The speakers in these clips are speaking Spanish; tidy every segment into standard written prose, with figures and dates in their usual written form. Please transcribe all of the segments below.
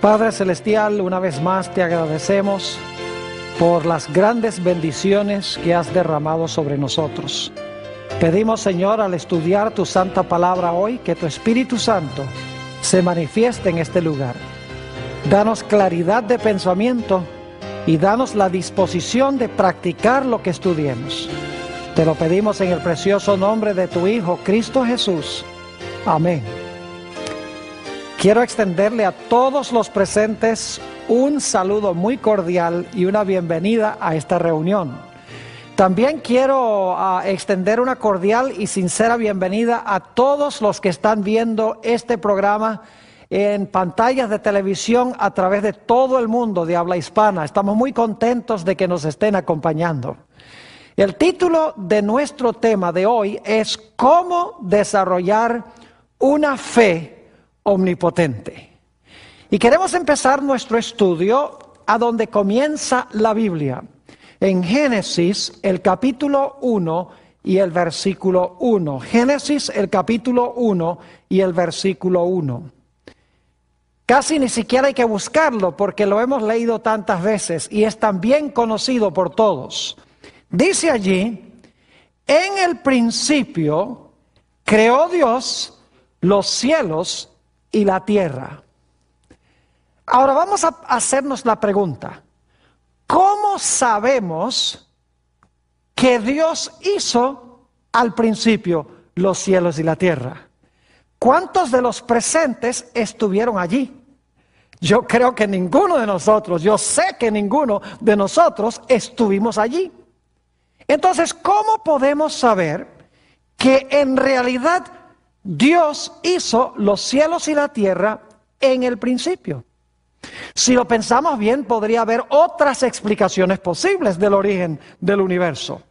Padre Celestial, una vez más te agradecemos por las grandes bendiciones que has derramado sobre nosotros. Pedimos, Señor, al estudiar tu santa palabra hoy, que tu Espíritu Santo se manifieste en este lugar. Danos claridad de pensamiento y danos la disposición de practicar lo que estudiemos. Te lo pedimos en el precioso nombre de tu Hijo, Cristo Jesús. Amén. Quiero extenderle a todos los presentes un saludo muy cordial y una bienvenida a esta reunión. También quiero extender una cordial y sincera bienvenida a todos los que están viendo este programa en pantallas de televisión a través de todo el mundo de habla hispana. Estamos muy contentos de que nos estén acompañando. El título de nuestro tema de hoy es ¿Cómo desarrollar una fe omnipotente? Y queremos empezar nuestro estudio a donde comienza la Biblia, en Génesis, el capítulo 1 y el versículo 1. Génesis, el capítulo 1 y el versículo 1. Casi ni siquiera hay que buscarlo porque lo hemos leído tantas veces y es tan bien conocido por todos. Dice allí, en el principio creó Dios los cielos y la tierra. Ahora vamos a hacernos la pregunta, ¿cómo sabemos que Dios hizo al principio los cielos y la tierra? ¿Cuántos de los presentes estuvieron allí? Yo creo que ninguno de nosotros, yo sé que ninguno de nosotros estuvimos allí. Entonces, ¿cómo podemos saber que en realidad Dios hizo los cielos y la tierra en el principio? Si lo pensamos bien, podría haber otras explicaciones posibles del origen del universo.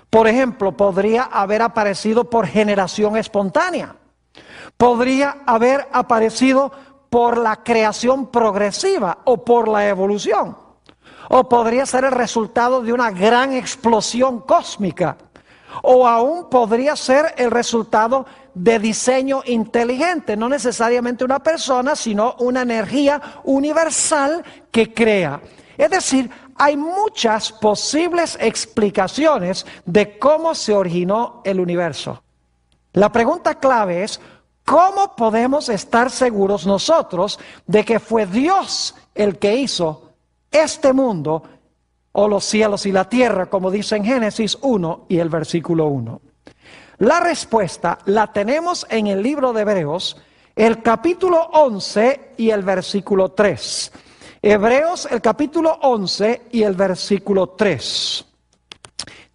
Por ejemplo, podría haber aparecido por generación espontánea. Podría haber aparecido por la creación progresiva o por la evolución. O podría ser el resultado de una gran explosión cósmica. O aún podría ser el resultado de diseño inteligente, no necesariamente una persona, sino una energía universal que crea. Es decir, hay muchas posibles explicaciones de cómo se originó el universo. La pregunta clave es, ¿cómo podemos estar seguros nosotros de que fue Dios el que hizo este mundo o los cielos y la tierra, como dice en Génesis 1 y el versículo 1? La respuesta la tenemos en el libro de Hebreos, el capítulo 11 y el versículo 3. Hebreos, el capítulo 11 y el versículo 3.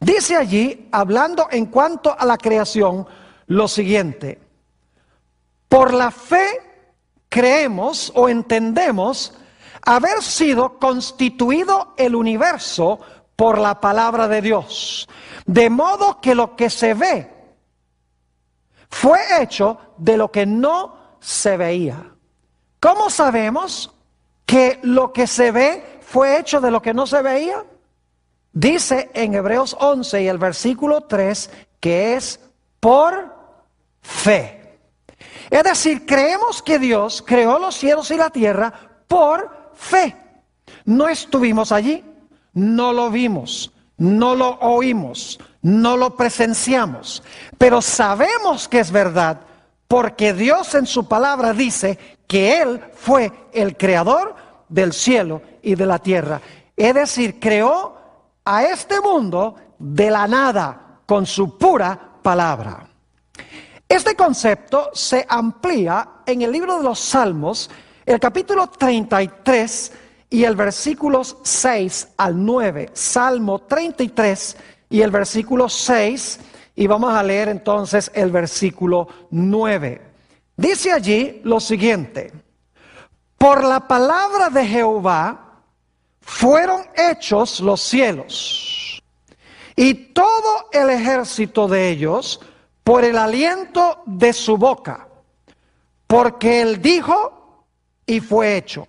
Dice allí, hablando en cuanto a la creación, lo siguiente: por la fe creemos o entendemos haber sido constituido el universo por la palabra de Dios, de modo que lo que se ve fue hecho de lo que no se veía. ¿Cómo sabemos que lo que se ve fue hecho de lo que no se veía? Dice en Hebreos 11 y el versículo 3 que es por fe. Es decir, creemos que Dios creó los cielos y la tierra por fe. No estuvimos allí, no lo vimos, no lo oímos, no lo presenciamos, pero sabemos que es verdad porque Dios en su palabra dice que Él fue el creador del cielo y de la tierra. Es decir, creó a este mundo de la nada con su pura palabra. Este concepto se amplía en el libro de los Salmos, el capítulo 33 y el versículos 6 al 9. Salmo 33 y el versículo 6, y vamos a leer entonces el versículo 9. Dice allí lo siguiente: por la palabra de Jehová fueron hechos los cielos, y todo el ejército de ellos por el aliento de su boca, porque él dijo y fue hecho,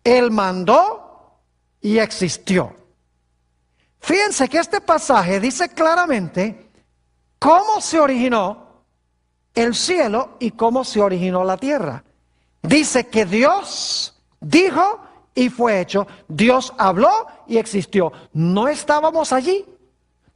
él mandó y existió. Fíjense que este pasaje dice claramente cómo se originó el cielo y cómo se originó la tierra. Dice que Dios dijo y fue hecho. Dios habló y existió. No estábamos allí,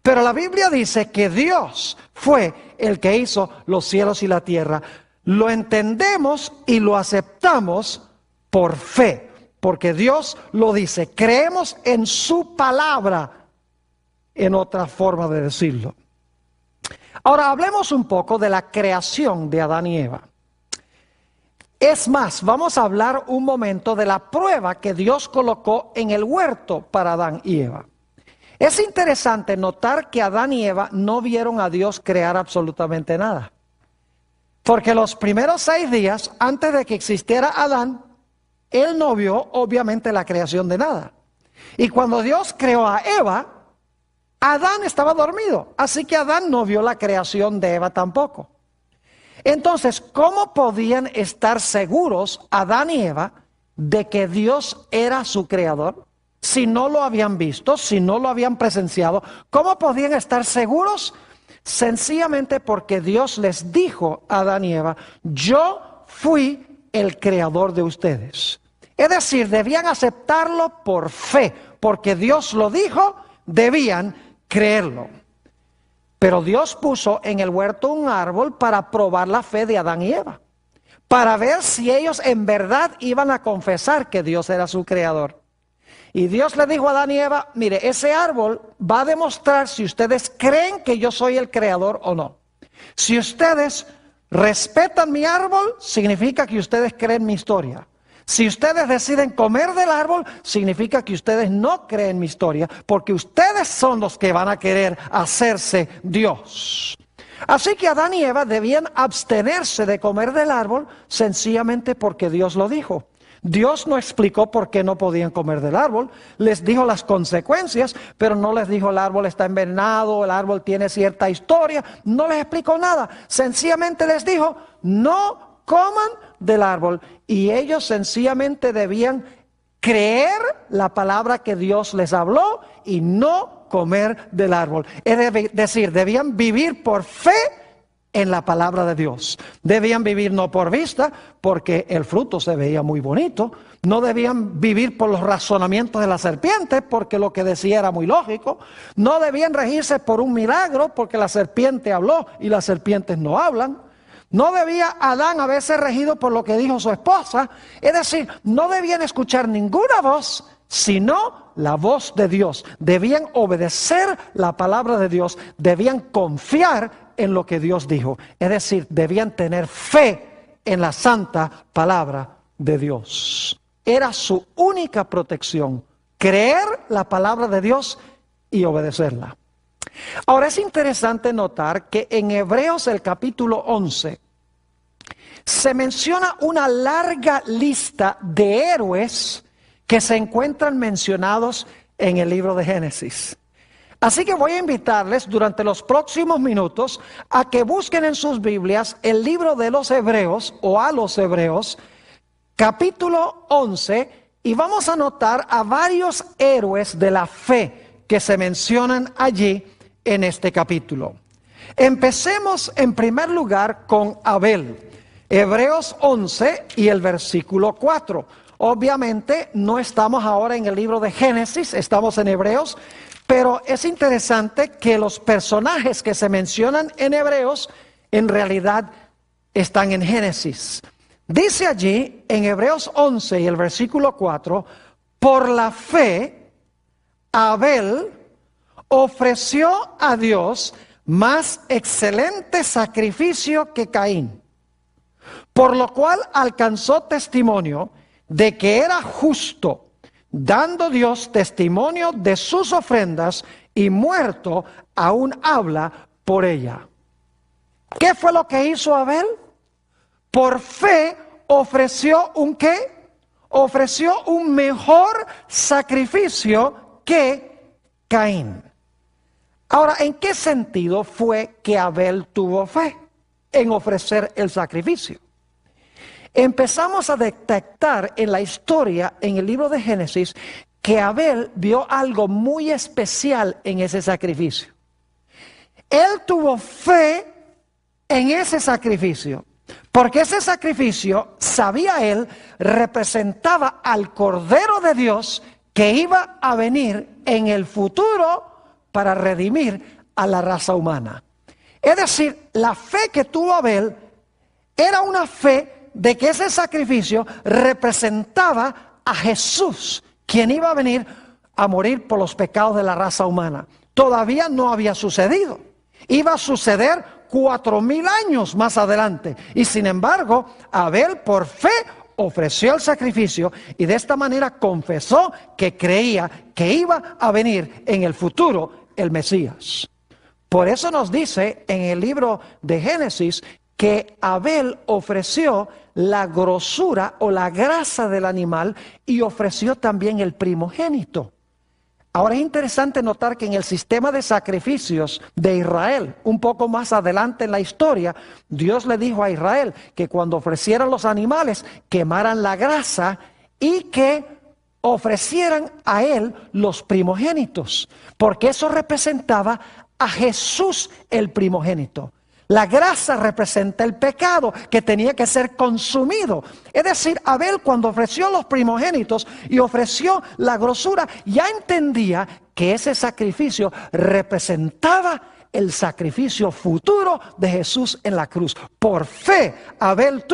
pero la Biblia dice que Dios fue el que hizo los cielos y la tierra. Lo entendemos y lo aceptamos por fe, porque Dios lo dice. Creemos en su palabra, en otra forma de decirlo. Ahora hablemos un poco de la creación de Adán y Eva. Es más, vamos a hablar un momento de la prueba que Dios colocó en el huerto para Adán y Eva. Es interesante notar que Adán y Eva no vieron a Dios crear absolutamente nada. Porque los primeros 6 días, antes de que existiera Adán, él no vio obviamente la creación de nada. Y cuando Dios creó a Eva, Adán estaba dormido. Así que Adán no vio la creación de Eva tampoco. Entonces, ¿cómo podían estar seguros Adán y Eva de que Dios era su creador? Si no lo habían visto, si no lo habían presenciado, ¿cómo podían estar seguros? Sencillamente porque Dios les dijo a Adán y Eva: yo fui el creador de ustedes. Es decir, debían aceptarlo por fe, porque Dios lo dijo, debían creerlo. Pero Dios puso en el huerto un árbol para probar la fe de Adán y Eva, para ver si ellos en verdad iban a confesar que Dios era su creador. Y Dios le dijo a Adán y Eva: mire, ese árbol va a demostrar si ustedes creen que yo soy el creador o no. Si ustedes respetan mi árbol, significa que ustedes creen mi historia. Si ustedes deciden comer del árbol, significa que ustedes no creen mi historia, porque ustedes son los que van a querer hacerse Dios. Así que Adán y Eva debían abstenerse de comer del árbol sencillamente porque Dios lo dijo. Dios no explicó por qué no podían comer del árbol, les dijo las consecuencias, pero no les dijo el árbol está envenenado, el árbol tiene cierta historia, no les explicó nada. Sencillamente les dijo: no coman del árbol. Y ellos sencillamente debían creer la palabra que Dios les habló y no comer del árbol. Es decir, debían vivir por fe en la palabra de Dios. Debían vivir no por vista, porque el fruto se veía muy bonito. No debían vivir por los razonamientos de la serpiente, porque lo que decía era muy lógico. No debían regirse por un milagro, porque la serpiente habló y las serpientes no hablan. No debía Adán haberse regido por lo que dijo su esposa. Es decir, no debían escuchar ninguna voz, sino la voz de Dios. Debían obedecer la palabra de Dios. Debían confiar en lo que Dios dijo. Es decir, debían tener fe en la santa palabra de Dios. Era su única protección: creer la palabra de Dios y obedecerla. Ahora es interesante notar que en Hebreos el capítulo 11 se menciona una larga lista de héroes que se encuentran mencionados en el libro de Génesis. Así que voy a invitarles durante los próximos minutos a que busquen en sus Biblias el libro de los Hebreos o a los Hebreos, capítulo 11, y vamos a notar a varios héroes de la fe que se mencionan allí en este capítulo. Empecemos en primer lugar con Abel. Hebreos 11 y el versículo 4. Obviamente no estamos ahora en el libro de Génesis, estamos en Hebreos, pero es interesante que los personajes que se mencionan en Hebreos en realidad están en Génesis. Dice allí en Hebreos 11 y el versículo 4: por la fe Abel ofreció a Dios más excelente sacrificio que Caín, por lo cual alcanzó testimonio de que era justo, dando Dios testimonio de sus ofrendas, y muerto aún habla por ella. ¿Qué fue lo que hizo Abel? Por fe ofreció ¿un qué? Ofreció un mejor sacrificio que Caín. Ahora, ¿en qué sentido fue que Abel tuvo fe en ofrecer el sacrificio? Empezamos a detectar en la historia, en el libro de Génesis, que Abel vio algo muy especial en ese sacrificio. Él tuvo fe en ese sacrificio, Porque ese sacrificio, sabía él, representaba al Cordero de Dios que iba a venir en el futuro para redimir a la raza humana. Es decir, la fe que tuvo Abel era una fe de que ese sacrificio representaba a Jesús, quien iba a venir a morir por los pecados de la raza humana. Todavía no había sucedido. Iba a suceder 4000 años más adelante. Y sin embargo, Abel por fe ofreció el sacrificio y de esta manera confesó que creía que iba a venir en el futuro el Mesías. Por eso nos dice en el libro de Génesis que Abel ofreció la grosura o la grasa del animal y ofreció también el primogénito. Ahora es interesante notar que en el sistema de sacrificios de Israel, un poco más adelante en la historia, Dios le dijo a Israel que cuando ofrecieran los animales, quemaran la grasa y que ofrecieran a él los primogénitos, porque eso representaba a Jesús el primogénito. La grasa representa el pecado que tenía que ser consumido. Es decir, Abel cuando ofreció los primogénitos y ofreció la grosura, ya entendía que ese sacrificio representaba el sacrificio futuro de Jesús en la cruz. Por fe, Abel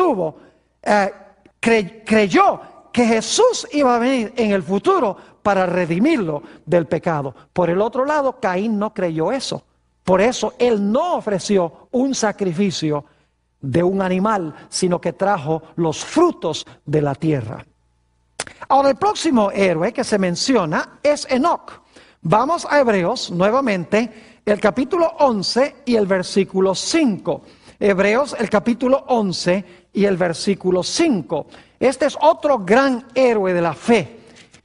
creyó que Jesús iba a venir en el futuro para redimirlo del pecado. Por el otro lado, Caín no creyó eso. Por eso él no ofreció un sacrificio de un animal, sino que trajo los frutos de la tierra. Ahora el próximo héroe que se menciona es Enoc. Vamos a Hebreos nuevamente, el capítulo 11 y el versículo 5. Hebreos, el capítulo 11 y el versículo 5. Este es otro gran héroe de la fe.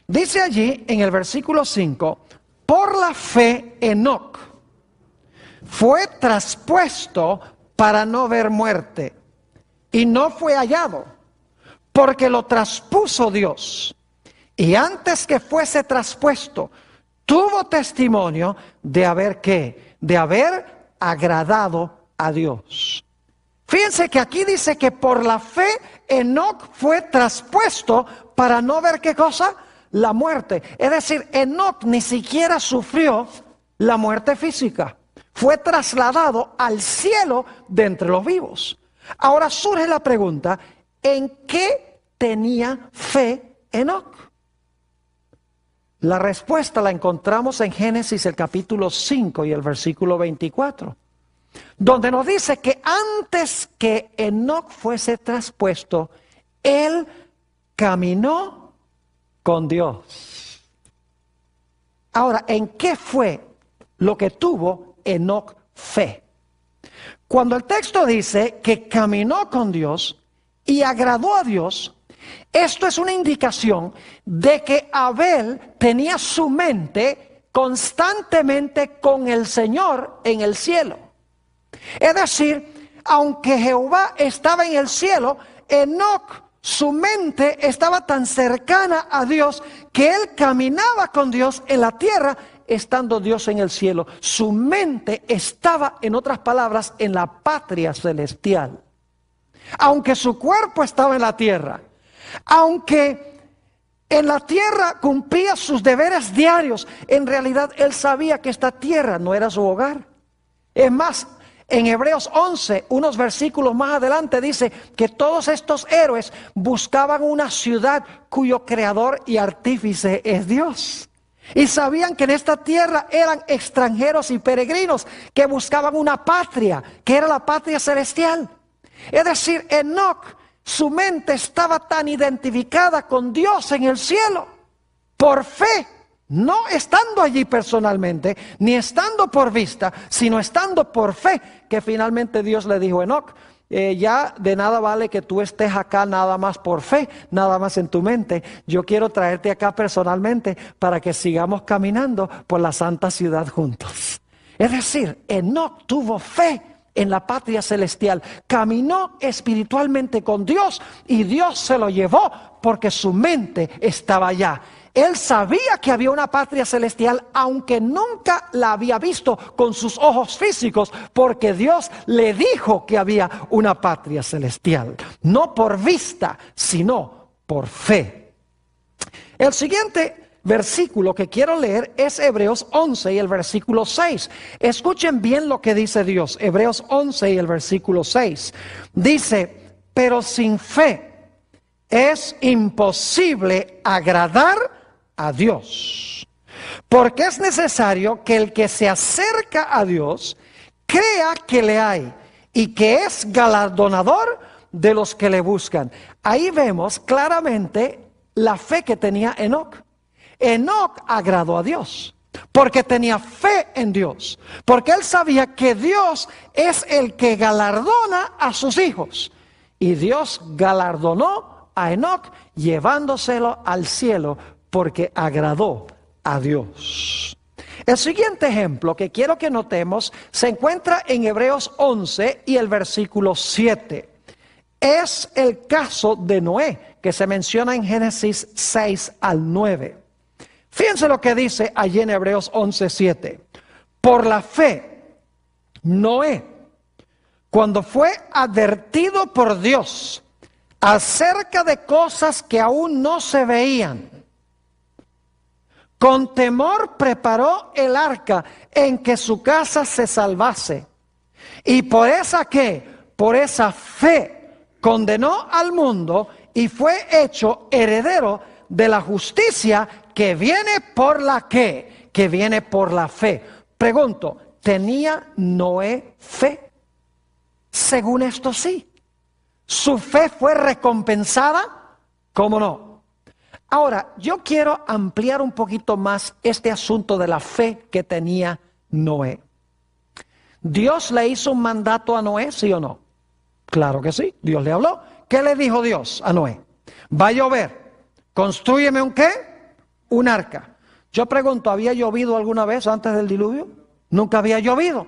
Dice allí en el versículo 5, por la fe Enoc fue traspuesto para no ver muerte, y no fue hallado, porque lo traspuso Dios. Y antes que fuese traspuesto, tuvo testimonio de haber ¿qué? De haber agradado a Dios. Fíjense que aquí dice que por la fe Enoc fue traspuesto para no ver ¿qué cosa? La muerte. Es decir, Enoc ni siquiera sufrió la muerte física. Fue trasladado al cielo de entre los vivos. Ahora surge la pregunta, ¿en qué tenía fe Enoc? La respuesta la encontramos en Génesis el capítulo 5 y el versículo 24, donde nos dice que antes que Enoc fuese traspuesto, él caminó con Dios. Ahora, ¿en qué fue lo que tuvo Enoc fe? Cuando el texto dice que caminó con Dios y agradó a Dios, esto es una indicación de que Abel tenía su mente constantemente con el Señor en el cielo. Es decir, aunque Jehová estaba en el cielo, Enoc, su mente estaba tan cercana a Dios que él caminaba con Dios en la tierra, estando Dios en el cielo. Su mente estaba, en otras palabras, en la patria celestial. Aunque su cuerpo estaba en la tierra, aunque en la tierra cumplía sus deberes diarios, en realidad él sabía que esta tierra no era su hogar. Es más, en Hebreos 11, unos versículos más adelante, dice que todos estos héroes buscaban una ciudad cuyo creador y artífice es Dios. Y sabían que en esta tierra eran extranjeros y peregrinos que buscaban una patria, que era la patria celestial. Es decir, Enoc, su mente estaba tan identificada con Dios en el cielo, por fe, no estando allí personalmente, ni estando por vista, sino estando por fe, que finalmente Dios le dijo a Enoc, ya de nada vale que tú estés acá nada más por fe, nada más en tu mente. Yo quiero traerte acá personalmente para que sigamos caminando por la santa ciudad juntos. Es decir, Enoc tuvo fe en la patria celestial. Caminó espiritualmente con Dios y Dios se lo llevó porque su mente estaba allá. Él sabía que había una patria celestial, aunque nunca la había visto con sus ojos físicos, porque Dios le dijo que había una patria celestial. No por vista, sino por fe. El siguiente versículo que quiero leer es Hebreos 11 y el versículo 6. Escuchen bien lo que dice Dios. Hebreos 11 y el versículo 6. Dice, pero sin fe es imposible agradar a Dios, porque es necesario que el que se acerca a Dios crea que le hay y que es galardonador de los que le buscan. Ahí vemos claramente la fe que tenía Enoc. Enoc agradó a Dios porque tenía fe en Dios, porque él sabía que Dios es el que galardona a sus hijos, y Dios galardonó a Enoc llevándoselo al cielo porque agradó a Dios. El siguiente ejemplo que quiero que notemos se encuentra en Hebreos 11 y el versículo 7. Es el caso de Noé, que se menciona en Génesis 6 al 9. Fíjense lo que dice allí en Hebreos 11, 7. Por la fe, Noé, cuando fue advertido por Dios acerca de cosas que aún no se veían, con temor preparó el arca en que su casa se salvase. Y por esa fe condenó al mundo y fue hecho heredero de la justicia que viene por la que viene por la fe. Pregunto, ¿tenía Noé fe? Según esto sí. ¿Su fe fue recompensada? ¿Cómo no? Ahora, yo quiero ampliar un poquito más este asunto de la fe que tenía Noé. ¿Dios le hizo un mandato a Noé, sí o no? Claro que sí, Dios le habló. ¿Qué le dijo Dios a Noé? Va a llover, constrúyeme un ¿qué? Un arca. Yo pregunto, ¿había llovido alguna vez antes del diluvio? Nunca había llovido.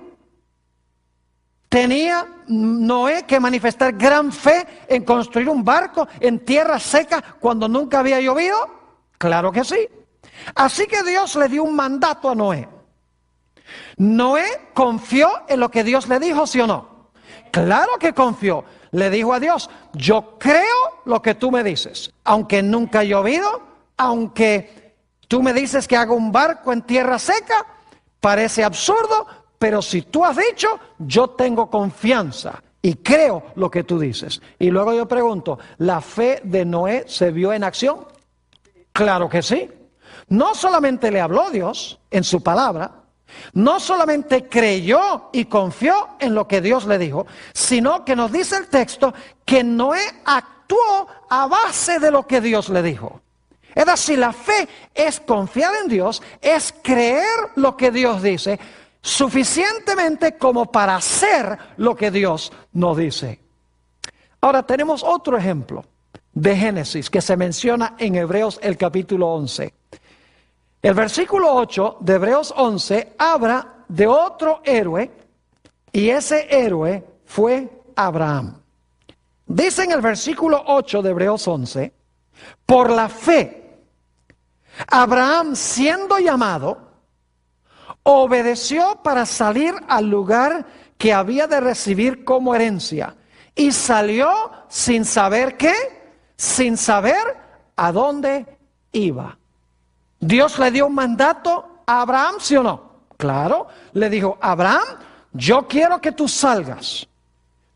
¿Tenía Noé que manifestar gran fe en construir un barco en tierra seca cuando nunca había llovido? Claro que sí. Así que Dios le dio un mandato a Noé. ¿Noé confió en lo que Dios le dijo, sí o no? Claro que confió. Le dijo a Dios, yo creo lo que tú me dices. Aunque nunca ha llovido, aunque tú me dices que haga un barco en tierra seca, parece absurdo, pero si tú has dicho, yo tengo confianza y creo lo que tú dices. Y luego yo pregunto, ¿la fe de Noé se vio en acción? Claro que sí. No solamente le habló Dios en su palabra, no solamente creyó y confió en lo que Dios le dijo, sino que nos dice el texto que Noé actuó a base de lo que Dios le dijo. Es decir, la fe es confiar en Dios, es creer lo que Dios dice, suficientemente como para hacer lo que Dios nos dice. Ahora tenemos otro ejemplo de Génesis que se menciona en Hebreos el capítulo 11. El versículo 8 de Hebreos 11 habla de otro héroe y ese héroe fue Abraham. Dice en el versículo 8 de Hebreos 11, por la fe, Abraham siendo llamado, obedeció para salir al lugar que había de recibir como herencia. Y salió sin saber qué, sin saber a dónde iba. Dios le dio un mandato a Abraham, ¿sí o no? Claro, le dijo, Abraham, yo quiero que tú salgas.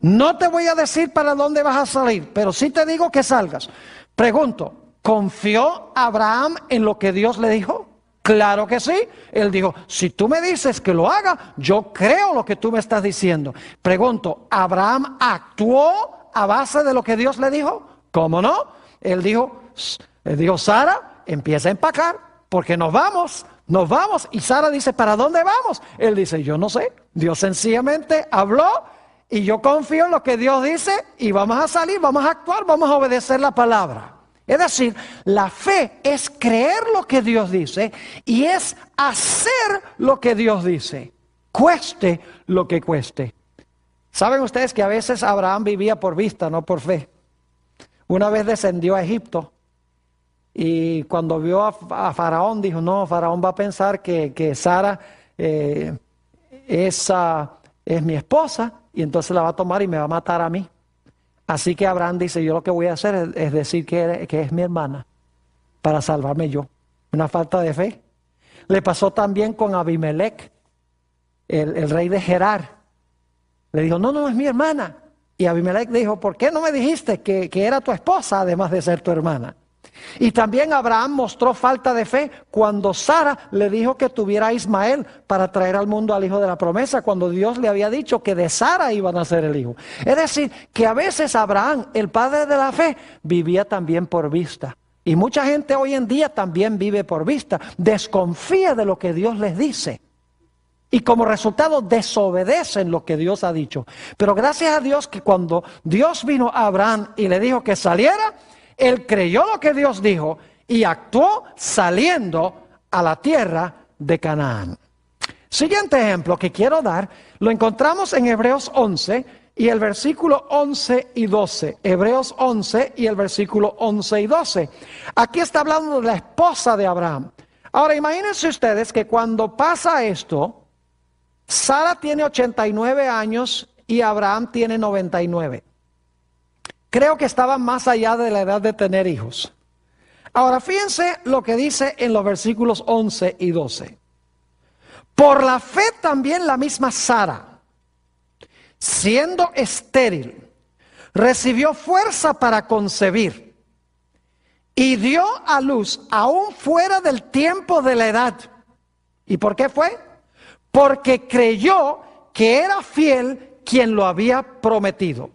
No te voy a decir para dónde vas a salir, pero sí te digo que salgas. Pregunto, ¿confió Abraham en lo que Dios le dijo? Claro que sí. Él dijo, si tú me dices que lo haga, yo creo lo que tú me estás diciendo. Pregunto, ¿Abraham actuó a base de lo que Dios le dijo? ¿Cómo no? Él dijo, Sara, empieza a empacar, porque nos vamos. Y Sara dice, ¿para dónde vamos? Él dice, yo no sé. Dios sencillamente habló y yo confío en lo que Dios dice y vamos a salir, vamos a actuar, vamos a obedecer la palabra. Es decir, la fe es creer lo que Dios dice y es hacer lo que Dios dice, cueste lo que cueste. Saben ustedes que a veces Abraham vivía por vista, no por fe. Una vez descendió a Egipto y cuando vio a Faraón dijo, no, Faraón va a pensar que Sara es mi esposa y entonces la va a tomar y me va a matar a mí. Así que Abraham dice, yo lo que voy a hacer es decir que es mi hermana para salvarme yo. Una falta de fe. Le pasó también con Abimelech, el rey de Gerar. Le dijo, no, es mi hermana. Y Abimelech dijo, ¿por qué no me dijiste que era tu esposa además de ser tu hermana? Y también Abraham mostró falta de fe cuando Sara le dijo que tuviera a Ismael para traer al mundo al hijo de la promesa, cuando Dios le había dicho que de Sara iba a nacer el hijo. Es decir, que a veces Abraham, el padre de la fe, vivía también por vista. Y mucha gente hoy en día también vive por vista, desconfía de lo que Dios les dice. Y como resultado desobedecen lo que Dios ha dicho. Pero gracias a Dios que cuando Dios vino a Abraham y le dijo que saliera, él creyó lo que Dios dijo y actuó saliendo a la tierra de Canaán. Siguiente ejemplo que quiero dar, lo encontramos en Hebreos 11 y el versículo 11 y 12. Hebreos 11 y el versículo 11 y 12. Aquí está hablando de la esposa de Abraham. Ahora imagínense ustedes que cuando pasa esto, Sara tiene 89 años y Abraham tiene 99. Creo que estaban más allá de la edad de tener hijos. Ahora fíjense lo que dice en los versículos 11 y 12. Por la fe también la misma Sara, siendo estéril, recibió fuerza para concebir y dio a luz aún fuera del tiempo de la edad. ¿Y por qué fue? Porque creyó que era fiel quien lo había prometido.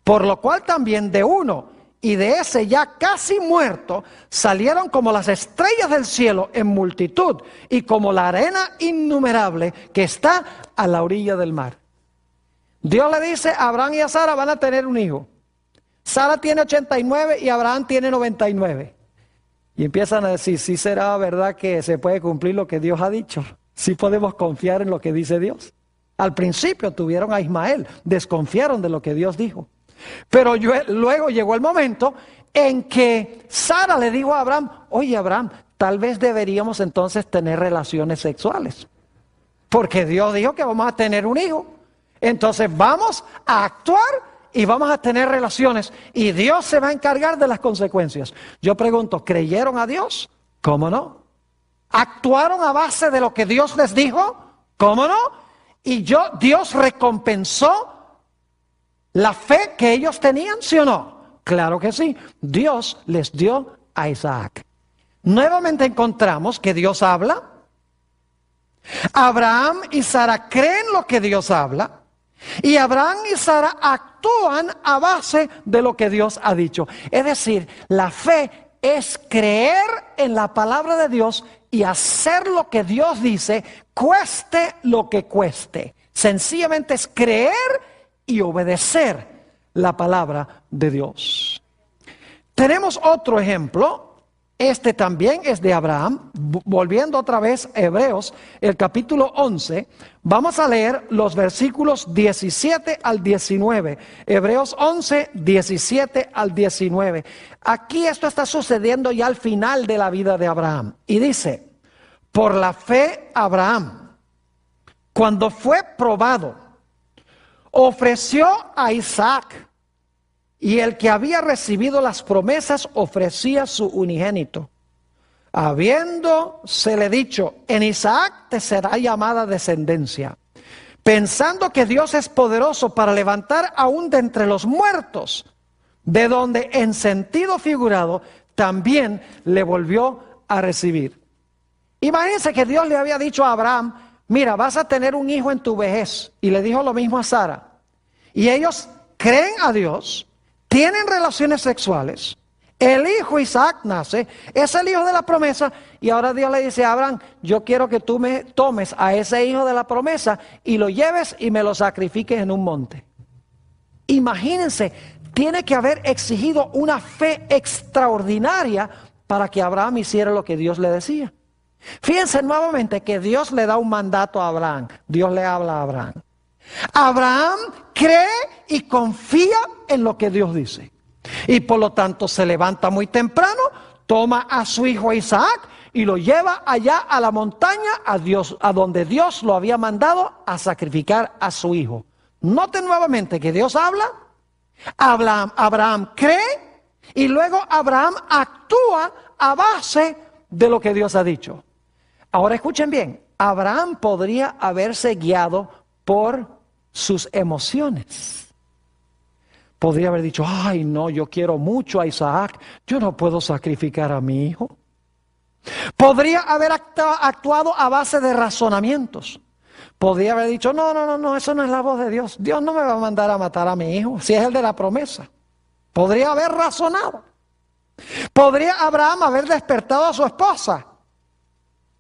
Por lo cual también de uno y de ese ya casi muerto salieron como las estrellas del cielo en multitud y como la arena innumerable que está a la orilla del mar. Dios le dice a Abraham y a Sara van a tener un hijo. Sara tiene 89 y Abraham tiene 99. Y empiezan a decir, ¿sí será verdad que se puede cumplir lo que Dios ha dicho? ¿Sí podemos confiar en lo que dice Dios? Al principio tuvieron a Ismael, desconfiaron de lo que Dios dijo. Pero luego llegó el momento en que Sara le dijo a Abraham, oye Abraham, tal vez deberíamos entonces tener relaciones sexuales. Porque Dios dijo que vamos a tener un hijo. Entonces vamos a actuar y vamos a tener relaciones. Y Dios se va a encargar de las consecuencias. Yo pregunto, ¿creyeron a Dios? ¿Cómo no? ¿Actuaron a base de lo que Dios les dijo? ¿Cómo no? Y Dios recompensó la fe que ellos tenían, ¿sí o no? Claro que sí. Dios les dio a Isaac. Nuevamente encontramos que Dios habla. Abraham y Sara creen lo que Dios habla. Y Abraham y Sara actúan a base de lo que Dios ha dicho. Es decir, la fe es creer en la palabra de Dios y hacer lo que Dios dice, cueste lo que cueste. Sencillamente es creer y obedecer la palabra de Dios. Tenemos otro ejemplo. Este también es de Abraham. Volviendo otra vez a Hebreos, el capítulo 11. Vamos a leer los versículos 17 al 19. Hebreos 11, 17 al 19. Aquí esto está sucediendo ya al final de la vida de Abraham. Y dice, por la fe Abraham, cuando fue probado, ofreció a Isaac, y el que había recibido las promesas ofrecía su unigénito, habiéndosele dicho, en Isaac te será llamada descendencia, pensando que Dios es poderoso para levantar aún de entre los muertos, de donde en sentido figurado también le volvió a recibir. Imagínense que Dios le había dicho a Abraham, mira, vas a tener un hijo en tu vejez. Y le dijo lo mismo a Sara. Y ellos creen a Dios, tienen relaciones sexuales. El hijo Isaac nace, es el hijo de la promesa. Y ahora Dios le dice a Abraham, yo quiero que tú me tomes a ese hijo de la promesa y lo lleves y me lo sacrifiques en un monte. Imagínense, tiene que haber exigido una fe extraordinaria para que Abraham hiciera lo que Dios le decía. Fíjense nuevamente que Dios le da un mandato a Abraham. Dios le habla a Abraham. Abraham cree y confía en lo que Dios dice. Y por lo tanto se levanta muy temprano, toma a su hijo Isaac y lo lleva allá a la montaña, a donde Dios lo había mandado a sacrificar a su hijo. Noten nuevamente que Dios habla, Abraham cree y luego Abraham actúa a base de lo que Dios ha dicho. Ahora escuchen bien, Abraham podría haberse guiado por sus emociones. Podría haber dicho, ay no, yo quiero mucho a Isaac, yo no puedo sacrificar a mi hijo. Podría haber actuado a base de razonamientos. Podría haber dicho, no, eso no es la voz de Dios. Dios no me va a mandar a matar a mi hijo, si es el de la promesa. Podría haber razonado. Podría Abraham haber despertado a su esposa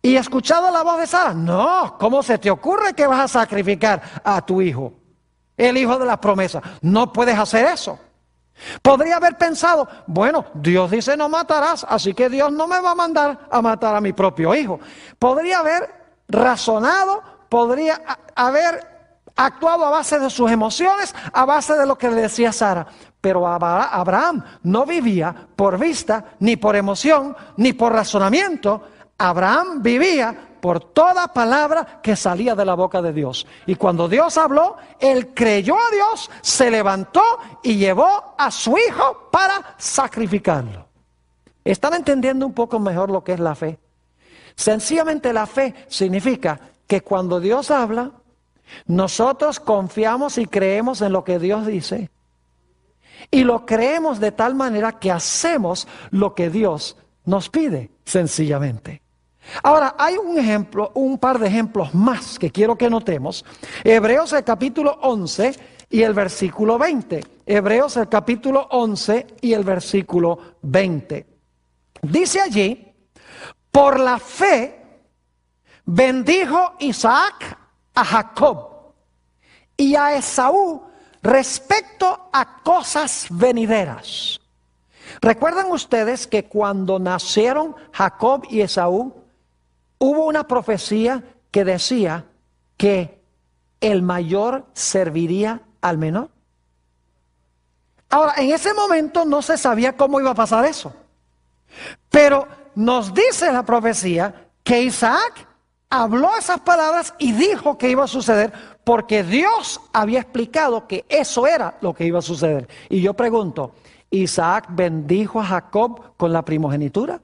y escuchado la voz de Sara. No, ¿cómo se te ocurre que vas a sacrificar a tu hijo? El hijo de la promesa. No puedes hacer eso. Podría haber pensado, bueno, Dios dice no matarás, así que Dios no me va a mandar a matar a mi propio hijo. Podría haber razonado, podría haber actuado a base de sus emociones, a base de lo que le decía Sara. Pero Abraham no vivía por vista, ni por emoción, ni por razonamiento. Abraham vivía por toda palabra que salía de la boca de Dios. Y cuando Dios habló, él creyó a Dios, se levantó y llevó a su hijo para sacrificarlo. ¿Están entendiendo un poco mejor lo que es la fe? Sencillamente la fe significa que cuando Dios habla, nosotros confiamos y creemos en lo que Dios dice. Y lo creemos de tal manera que hacemos lo que Dios nos pide, sencillamente. Ahora, hay un par de ejemplos más que quiero que notemos. Hebreos el capítulo 11 y el versículo 20. Hebreos el capítulo 11 y el versículo 20. Dice allí, por la fe bendijo Isaac a Jacob y a Esaú respecto a cosas venideras. ¿Recuerdan ustedes que cuando nacieron Jacob y Esaú, hubo una profecía que decía que el mayor serviría al menor? Ahora, en ese momento no se sabía cómo iba a pasar eso. Pero nos dice la profecía que Isaac habló esas palabras y dijo que iba a suceder porque Dios había explicado que eso era lo que iba a suceder. Y yo pregunto, ¿Isaac bendijo a Jacob con la primogenitura?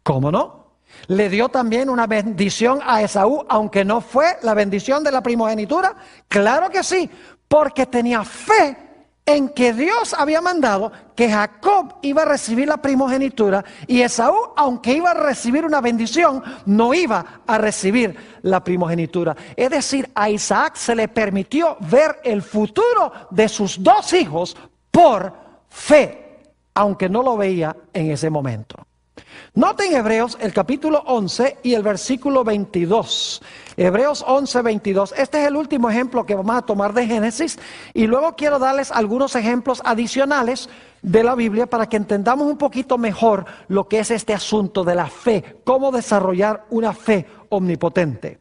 ¿Cómo no? ¿Le dio también una bendición a Esaú, aunque no fue la bendición de la primogenitura? Claro que sí, porque tenía fe en que Dios había mandado que Jacob iba a recibir la primogenitura y Esaú, aunque iba a recibir una bendición, no iba a recibir la primogenitura. Es decir, a Isaac se le permitió ver el futuro de sus dos hijos por fe, aunque no lo veía en ese momento. Noten Hebreos el capítulo 11 y el versículo 22. Hebreos 11, 22. Este es el último ejemplo que vamos a tomar de Génesis. Y luego quiero darles algunos ejemplos adicionales de la Biblia para que entendamos un poquito mejor lo que es este asunto de la fe. Cómo desarrollar una fe omnipotente.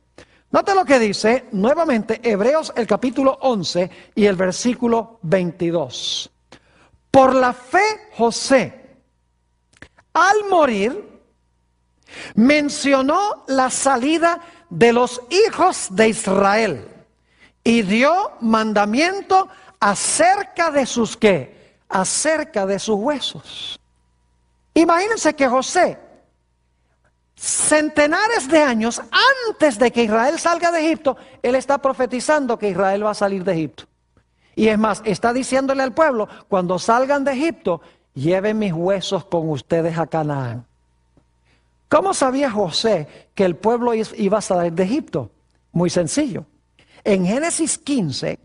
Noten lo que dice nuevamente Hebreos el capítulo 11 y el versículo 22. Por la fe José, al morir, mencionó la salida de los hijos de Israel y dio mandamiento acerca de sus ¿qué? Acerca de sus huesos. Imagínense que José, centenares de años antes de que Israel salga de Egipto, él está profetizando que Israel va a salir de Egipto. Y es más, está diciéndole al pueblo, cuando salgan de Egipto, lleven mis huesos con ustedes a Canaán. ¿Cómo sabía José que el pueblo iba a salir de Egipto? Muy sencillo. En Génesis 15,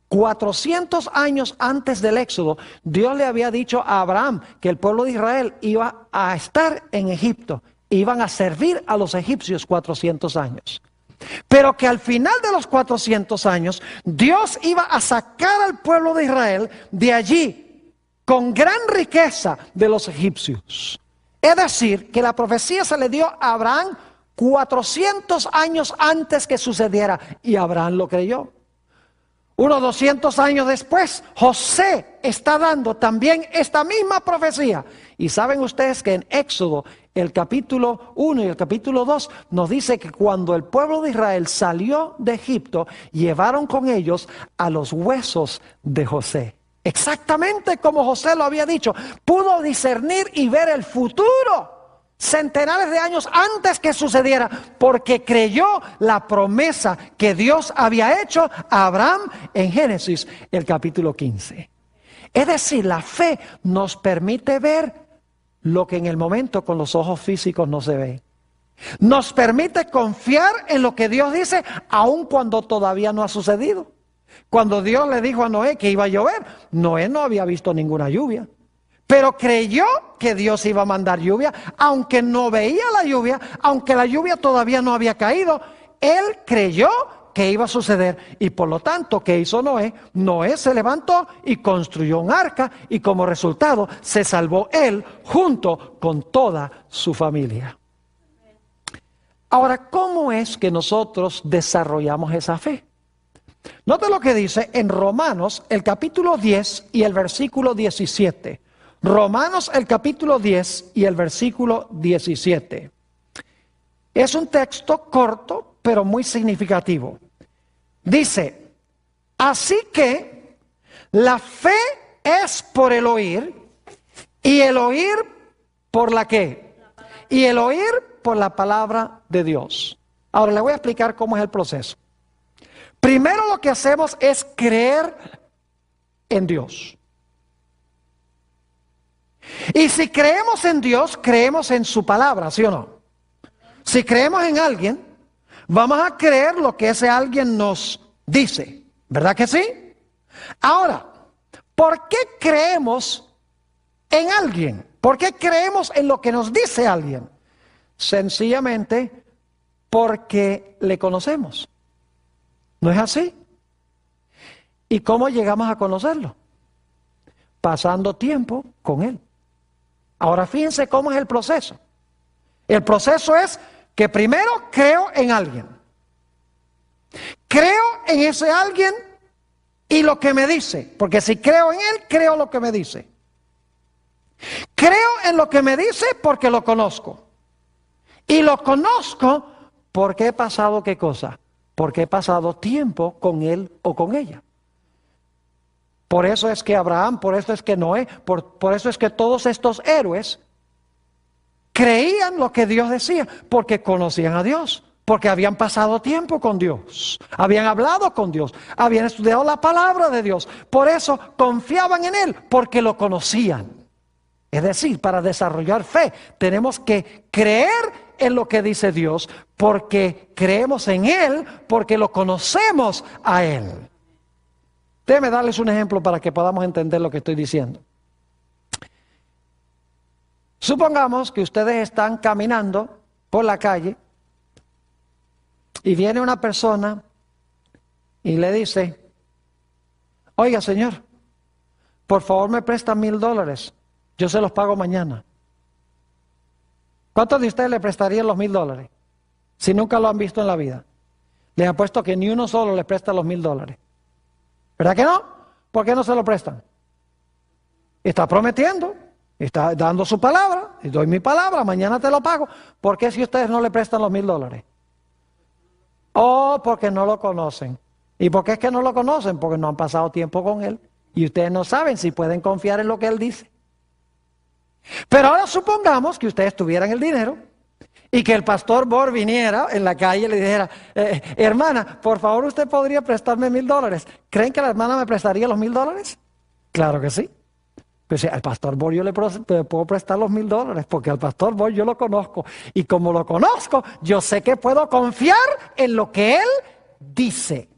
400 años antes del Éxodo, Dios le había dicho a Abraham que el pueblo de Israel iba a estar en Egipto. Iban a servir a los egipcios 400 años. Pero que al final de los 400 años, Dios iba a sacar al pueblo de Israel de allí con gran riqueza de los egipcios. Es decir, que la profecía se le dio a Abraham 400 años antes que sucediera y Abraham lo creyó. Unos 200 años después, José está dando también esta misma profecía. Y saben ustedes que en Éxodo, el capítulo 1 y el capítulo 2, nos dice que cuando el pueblo de Israel salió de Egipto, llevaron con ellos a los huesos de José. Exactamente como José lo había dicho. Pudo discernir y ver el futuro centenares de años antes que sucediera, porque creyó la promesa que Dios había hecho a Abraham en Génesis, el capítulo 15. Es decir, la fe nos permite ver lo que en el momento con los ojos físicos no se ve. Nos permite confiar en lo que Dios dice, aun cuando todavía no ha sucedido. Cuando Dios le dijo a Noé que iba a llover, Noé no había visto ninguna lluvia. Pero creyó que Dios iba a mandar lluvia, aunque no veía la lluvia, aunque la lluvia todavía no había caído. Él creyó que iba a suceder y por lo tanto, ¿qué hizo Noé? Noé se levantó y construyó un arca y como resultado se salvó él junto con toda su familia. Ahora, ¿cómo es que nosotros desarrollamos esa fe? Note lo que dice en Romanos, el capítulo 10 y el versículo 17. Romanos el capítulo 10 y el versículo 17. Es un texto corto, pero muy significativo. Dice, así que la fe es por el oír, y el oír por la ¿qué? Y el oír por la palabra de Dios. Ahora le voy a explicar cómo es el proceso. Primero lo que hacemos es creer en Dios. Y si creemos en Dios, creemos en su palabra, ¿sí o no? Si creemos en alguien, vamos a creer lo que ese alguien nos dice, ¿verdad que sí? Ahora, ¿por qué creemos en alguien? ¿Por qué creemos en lo que nos dice alguien? Sencillamente porque le conocemos. ¿No es así? ¿Y cómo llegamos a conocerlo? Pasando tiempo con él. Ahora fíjense cómo es el proceso. El proceso es que primero creo en alguien. Creo en ese alguien y lo que me dice. Porque si creo en él, creo lo que me dice. Creo en lo que me dice porque lo conozco. Y lo conozco porque he pasado ¿qué cosa? Porque he pasado tiempo con él o con ella. Por eso es que Abraham, por eso es que Noé, por eso es que todos estos héroes creían lo que Dios decía, porque conocían a Dios, porque habían pasado tiempo con Dios, habían hablado con Dios, habían estudiado la palabra de Dios, por eso confiaban en Él, porque lo conocían. Es decir, para desarrollar fe tenemos que creer en lo que dice Dios, porque creemos en Él, porque lo conocemos a Él. Déjenme darles un ejemplo para que podamos entender lo que estoy diciendo. Supongamos que ustedes están caminando por la calle y viene una persona y le dice, oiga señor, por favor me presta $1,000, yo se los pago mañana. ¿Cuántos de ustedes le prestarían los $1,000 si nunca lo han visto en la vida? Les apuesto que ni uno solo le presta los $1,000. ¿Verdad que no? ¿Por qué no se lo prestan? Está prometiendo, está dando su palabra, y doy mi palabra, mañana te lo pago. ¿Por qué si ustedes no le prestan los $1,000? Oh, porque no lo conocen. ¿Y por qué es que no lo conocen? Porque no han pasado tiempo con él. Y ustedes no saben si pueden confiar en lo que él dice. Pero ahora supongamos que ustedes tuvieran el dinero y que el pastor Bor viniera en la calle y le dijera, hermana, por favor usted podría prestarme $1,000. ¿Creen que la hermana me prestaría los $1,000? Claro que sí. Pues al pastor Bor yo le puedo prestar los $1,000 porque al pastor Bor yo lo conozco. Y como lo conozco, yo sé que puedo confiar en lo que él dice.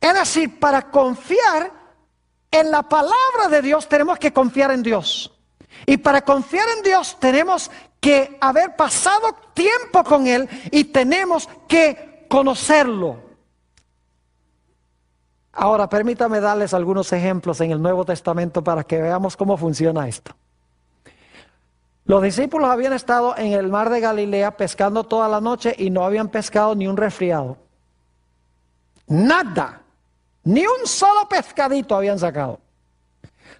Es decir, para confiar en la palabra de Dios tenemos que confiar en Dios. Y para confiar en Dios tenemos que haber pasado tiempo con Él y tenemos que conocerlo. Ahora, permítame darles algunos ejemplos en el Nuevo Testamento para que veamos cómo funciona esto. Los discípulos habían estado en el mar de Galilea pescando toda la noche y no habían pescado ni un resfriado. Nada, Ni un solo pescadito habían sacado.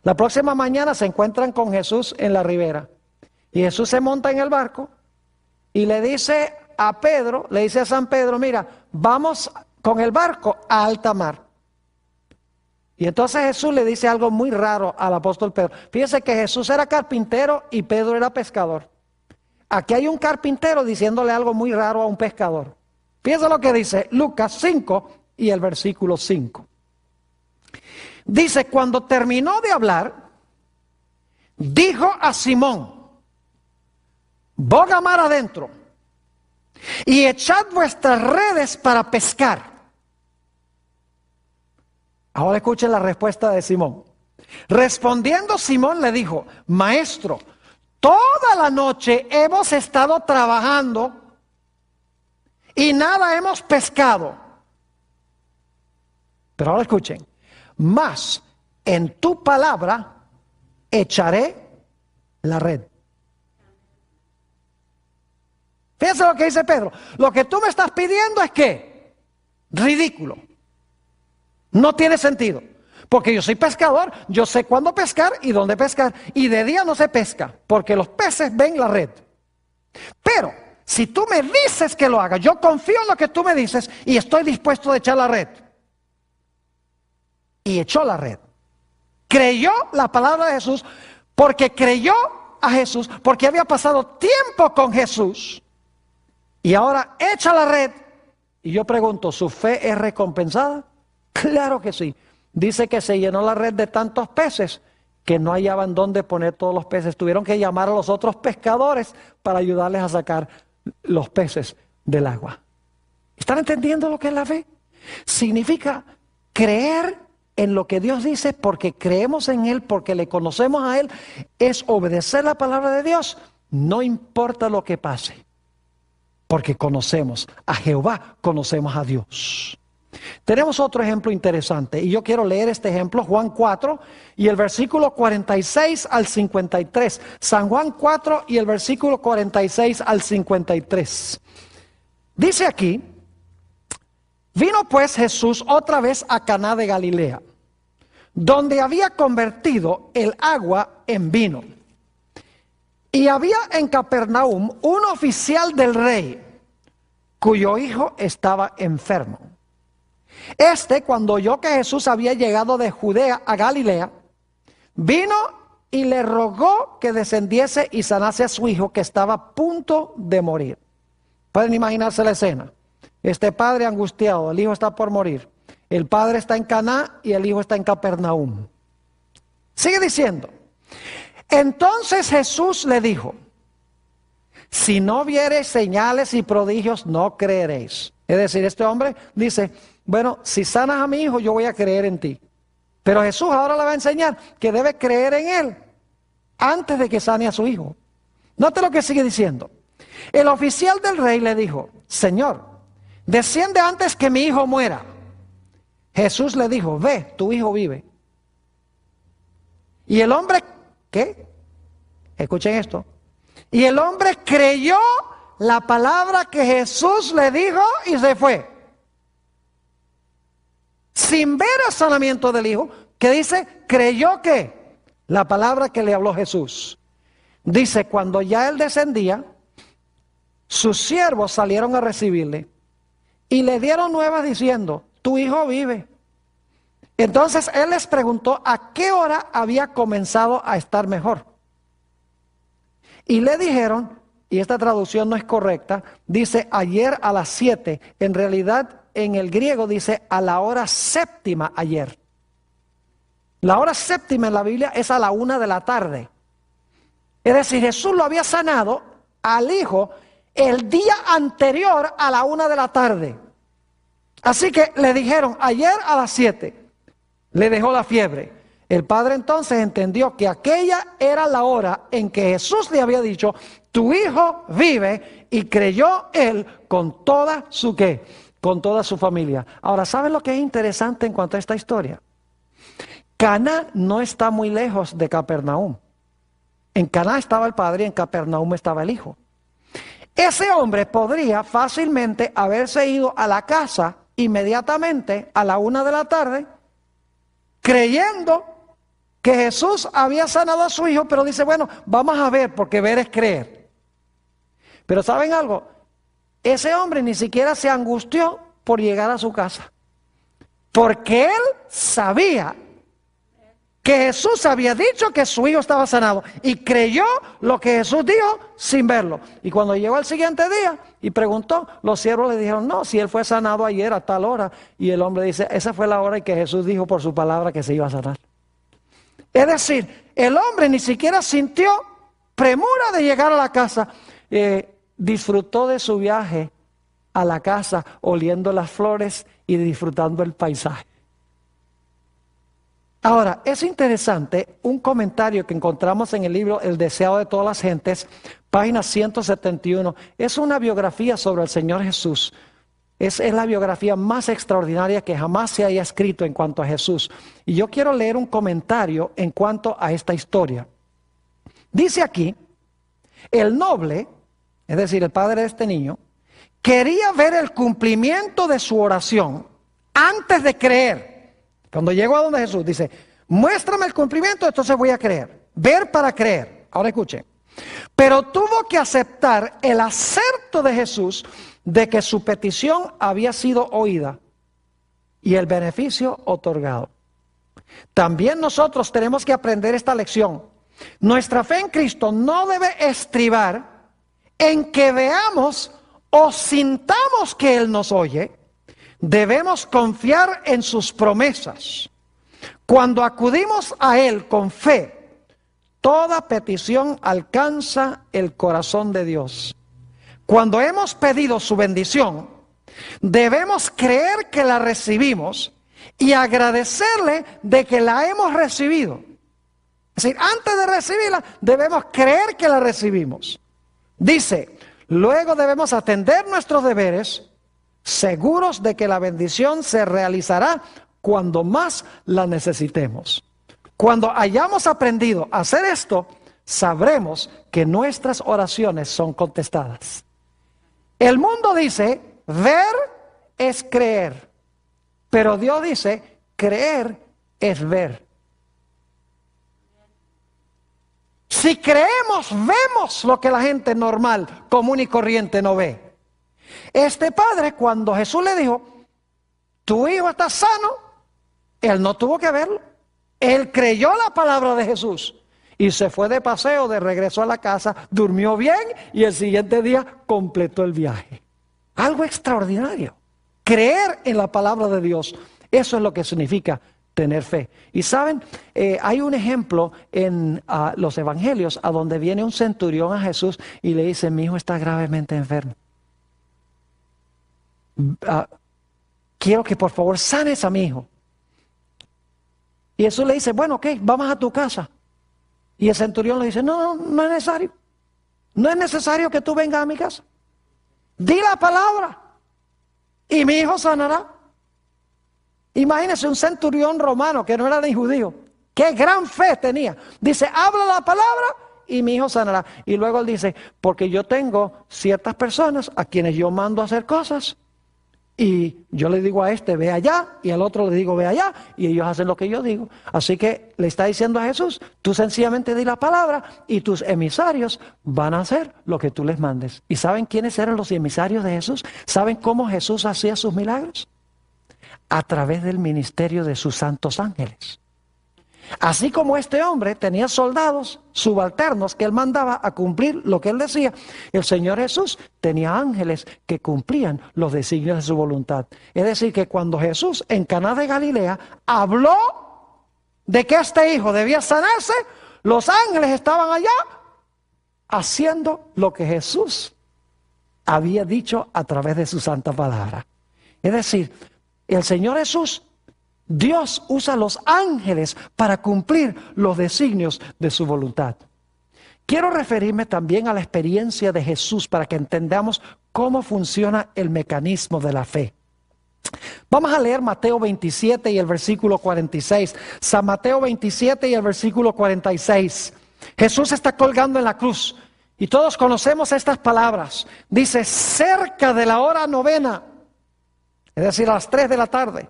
La próxima mañana se encuentran con Jesús en la ribera. Y Jesús se monta en el barco y le dice a Pedro, le dice a San Pedro, mira, vamos con el barco a alta mar. Y entonces Jesús le dice algo muy raro al apóstol Pedro. Fíjese que Jesús era carpintero y Pedro era pescador. Aquí hay un carpintero diciéndole algo muy raro a un pescador. Fíjese lo que dice Lucas 5 y el versículo 5. Dice, cuando terminó de hablar, dijo a Simón, boga mar adentro y echad vuestras redes para pescar. Ahora escuchen la respuesta de Simón. Respondiendo Simón le dijo, maestro, toda la noche hemos estado trabajando y nada hemos pescado. Pero ahora escuchen, mas en tu palabra echaré la red. Fíjense lo que dice Pedro. Lo que tú me estás pidiendo es que ridículo. No tiene sentido. Porque yo soy pescador, yo sé cuándo pescar y dónde pescar. Y de día no se pesca, porque los peces ven la red. Pero si tú me dices que lo haga, yo confío en lo que tú me dices y estoy dispuesto a echar la red. Y echó la red. Creyó la palabra de Jesús, porque creyó a Jesús, porque había pasado tiempo con Jesús. Y ahora echa la red. Y yo pregunto, ¿su fe es recompensada? Claro que sí. Dice que se llenó la red de tantos peces que no hallaban dónde poner todos los peces. Tuvieron que llamar a los otros pescadores para ayudarles a sacar los peces del agua. ¿Están entendiendo lo que es la fe? Significa creer en lo que Dios dice porque creemos en Él, porque le conocemos a Él. Es obedecer la palabra de Dios, no importa lo que pase. Porque conocemos a Jehová, conocemos a Dios. Tenemos otro ejemplo interesante y yo quiero leer este ejemplo, Juan 4 y el versículo 46 al 53. San Juan 4 y el versículo 46 al 53. Dice aquí, vino pues Jesús otra vez a Caná de Galilea, donde había convertido el agua en vino. Y había en Capernaum un oficial del rey, cuyo hijo estaba enfermo. Cuando oyó que Jesús había llegado de Judea a Galilea, vino y le rogó que descendiese y sanase a su hijo, que estaba a punto de morir. Pueden imaginarse la escena. Este padre angustiado, el hijo está por morir. El padre está en Caná y el hijo está en Capernaum. Sigue diciendo. Entonces Jesús le dijo, si no viereis señales y prodigios, no creeréis. Es decir, este hombre dice, bueno, si sanas a mi hijo, yo voy a creer en ti. Pero Jesús ahora le va a enseñar que debe creer en él antes de que sane a su hijo. Note lo que sigue diciendo. El oficial del rey le dijo, Señor, desciende antes que mi hijo muera. Jesús le dijo, ve, tu hijo vive. Y el hombre, ¿qué? Escuchen esto. Y el hombre creyó la palabra que Jesús le dijo y se fue. Sin ver el sanamiento del hijo, que dice, creyó que la palabra que le habló Jesús. Dice, cuando ya él descendía, sus siervos salieron a recibirle y le dieron nuevas diciendo, tu hijo vive. Entonces él les preguntó a qué hora había comenzado a estar mejor. Y le dijeron, y esta traducción no es correcta, dice ayer a las 7. En realidad en el griego dice a la hora séptima ayer. La hora séptima en la Biblia es a la 1 de la tarde. Es decir, Jesús lo había sanado al hijo el día anterior a la 1 de la tarde. Así que le dijeron ayer a las 7. Le dejó la fiebre. El padre entonces entendió que aquella era la hora en que Jesús le había dicho, tu hijo vive, y creyó él con toda su ¿qué? Con toda su familia. Ahora, ¿saben lo que es interesante en cuanto a esta historia? Caná no está muy lejos de Capernaum. En Caná estaba el padre y en Capernaum estaba el hijo. Ese hombre podría fácilmente haberse ido a la casa inmediatamente a la 1 de la tarde creyendo que Jesús había sanado a su hijo, pero dice, bueno, vamos a ver, porque ver es creer. Pero ¿saben algo? Ese hombre ni siquiera se angustió por llegar a su casa, porque él sabía que Jesús había dicho que su hijo estaba sanado y creyó lo que Jesús dijo sin verlo. Y cuando llegó el siguiente día y preguntó, los siervos le dijeron, no, si él fue sanado ayer a tal hora. Y el hombre dice, esa fue la hora en que Jesús dijo por su palabra que se iba a sanar. Es decir, el hombre ni siquiera sintió premura de llegar a la casa. Disfrutó de su viaje a la casa, oliendo las flores y disfrutando el paisaje. Ahora, es interesante un comentario que encontramos en el libro El deseado de todas las gentes, página 171. Es una biografía sobre el Señor Jesús. Es la biografía más extraordinaria que jamás se haya escrito en cuanto a Jesús. Y yo quiero leer un comentario en cuanto a esta historia. Dice aquí, el noble, es decir, el padre de este niño, quería ver el cumplimiento de su oración antes de creer. Cuando llegó a donde Jesús dice, muéstrame el cumplimiento, entonces voy a creer. Ver para creer. Ahora escuchen. Pero tuvo que aceptar el acerto de Jesús de que su petición había sido oída y el beneficio otorgado. También nosotros tenemos que aprender esta lección. Nuestra fe en Cristo no debe estribar en que veamos o sintamos que Él nos oye. Debemos confiar en sus promesas. Cuando acudimos a Él con fe, toda petición alcanza el corazón de Dios. Cuando hemos pedido su bendición, debemos creer que la recibimos y agradecerle de que la hemos recibido. Es decir, antes de recibirla, debemos creer que la recibimos. Dice, luego debemos atender nuestros deberes, seguros de que la bendición se realizará cuando más la necesitemos. Cuando hayamos aprendido a hacer esto, sabremos que nuestras oraciones son contestadas. El mundo dice, ver es creer, pero Dios dice, creer es ver. Si creemos, vemos lo que la gente normal, común y corriente no ve. Este padre, cuando Jesús le dijo, tu hijo está sano, él no tuvo que verlo. Él creyó la palabra de Jesús y se fue de paseo, de regreso a la casa, durmió bien y el siguiente día completó el viaje. Algo extraordinario. Creer en la palabra de Dios, eso es lo que significa tener fe. Y saben, hay un ejemplo en los evangelios a donde viene un centurión a Jesús y le dice, mi hijo está gravemente enfermo. Quiero que por favor sanes a mi hijo. Y Jesús le dice, bueno, ok, vamos a tu casa. Y el centurión le dice, no es necesario. No es necesario que tú vengas a mi casa. Di la palabra y mi hijo sanará. Imagínese un centurión romano que no era ni judío. Qué gran fe tenía. Dice, habla la palabra y mi hijo sanará. Y luego él dice, porque yo tengo ciertas personas a quienes yo mando a hacer cosas. Y yo le digo a este, ve allá, y al otro le digo, ve allá, y ellos hacen lo que yo digo. Así que le está diciendo a Jesús, tú sencillamente di la palabra y tus emisarios van a hacer lo que tú les mandes. ¿Y saben quiénes eran los emisarios de Jesús? ¿Saben cómo Jesús hacía sus milagros? A través del ministerio de sus santos ángeles. Así como este hombre tenía soldados subalternos que él mandaba a cumplir lo que él decía, el Señor Jesús tenía ángeles que cumplían los designios de su voluntad. Es decir, que cuando Jesús en Caná de Galilea habló de que este hijo debía sanarse, los ángeles estaban allá haciendo lo que Jesús había dicho a través de su santa palabra. Es decir, el Señor Jesús, Dios usa los ángeles para cumplir los designios de su voluntad. Quiero referirme también a la experiencia de Jesús para que entendamos cómo funciona el mecanismo de la fe. Vamos a leer Mateo 27 y el versículo 46. San Mateo 27 y el versículo 46. Jesús está colgando en la cruz y todos conocemos estas palabras. Dice, cerca de la hora novena, es decir, a las 3 de la tarde.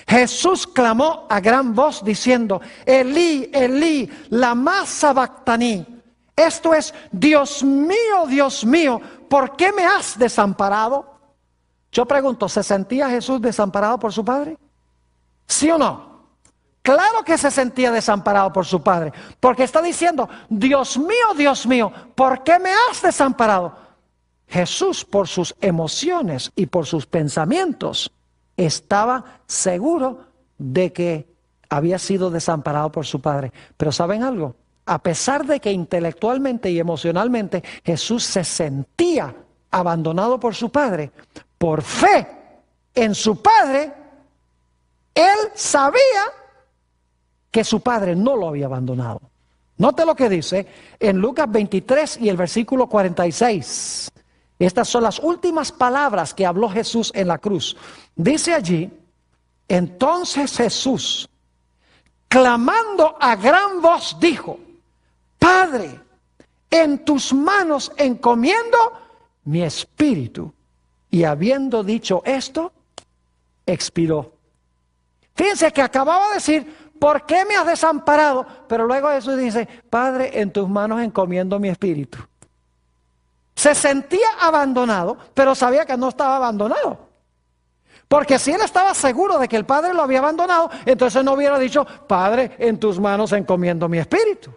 Jesús clamó a gran voz diciendo, Elí, Elí, lama sabactaní. Esto es, Dios mío, ¿por qué me has desamparado? Yo pregunto, ¿se sentía Jesús desamparado por su Padre? ¿Sí o no? Claro que se sentía desamparado por su Padre, porque está diciendo, Dios mío, ¿por qué me has desamparado? Jesús, por sus emociones y por sus pensamientos, estaba seguro de que había sido desamparado por su Padre. Pero ¿saben algo? A pesar de que intelectualmente y emocionalmente Jesús se sentía abandonado por su Padre, por fe en su Padre, él sabía que su Padre no lo había abandonado. Note lo que dice en Lucas 23 y el versículo 46. Estas son las últimas palabras que habló Jesús en la cruz. Dice allí, entonces Jesús, clamando a gran voz, dijo, Padre, en tus manos encomiendo mi espíritu. Y habiendo dicho esto, expiró. Fíjense que acababa de decir, ¿por qué me has desamparado? Pero luego Jesús dice, Padre, en tus manos encomiendo mi espíritu. Se sentía abandonado, pero sabía que no estaba abandonado. Porque si él estaba seguro de que el Padre lo había abandonado, entonces no hubiera dicho, Padre, en tus manos encomiendo mi espíritu.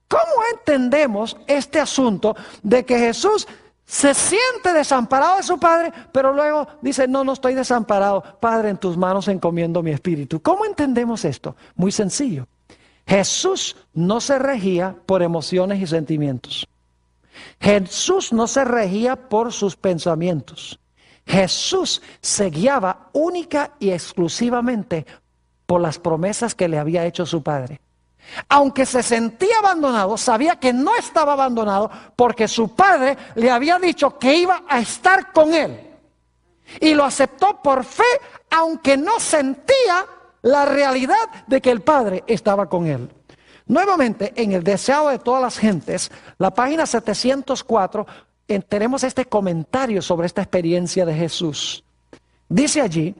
¿Cómo entendemos este asunto de que Jesús se siente desamparado de su Padre, pero luego dice, no estoy desamparado, Padre, en tus manos encomiendo mi espíritu? ¿Cómo entendemos esto? Muy sencillo. Jesús no se regía por emociones y sentimientos. Jesús no se regía por sus pensamientos. Jesús se guiaba única y exclusivamente por las promesas que le había hecho su Padre. Aunque se sentía abandonado, sabía que no estaba abandonado porque su Padre le había dicho que iba a estar con él. Y lo aceptó por fe, aunque no sentía la realidad de que el Padre estaba con él. Nuevamente, en el deseado de todas las gentes, la página 704, tenemos este comentario sobre esta experiencia de Jesús. Dice allí,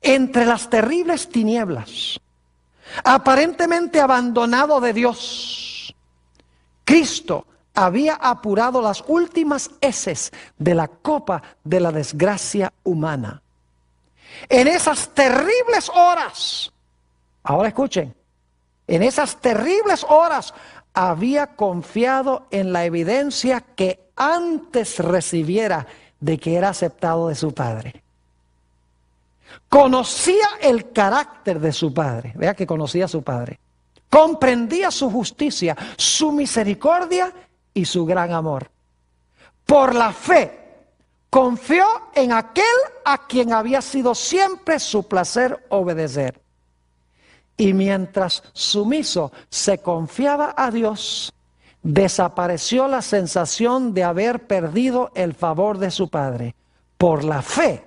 entre las terribles tinieblas, aparentemente abandonado de Dios, Cristo había apurado las últimas heces de la copa de la desgracia humana. En esas terribles horas, ahora escuchen, en esas terribles horas había confiado en la evidencia que antes recibiera de que era aceptado de su Padre. Conocía el carácter de su Padre. Vea que conocía a su Padre. Comprendía su justicia, su misericordia y su gran amor. Por la fe, confió en aquel a quien había sido siempre su placer obedecer. Y mientras sumiso se confiaba a Dios, desapareció la sensación de haber perdido el favor de su Padre. Por la fe,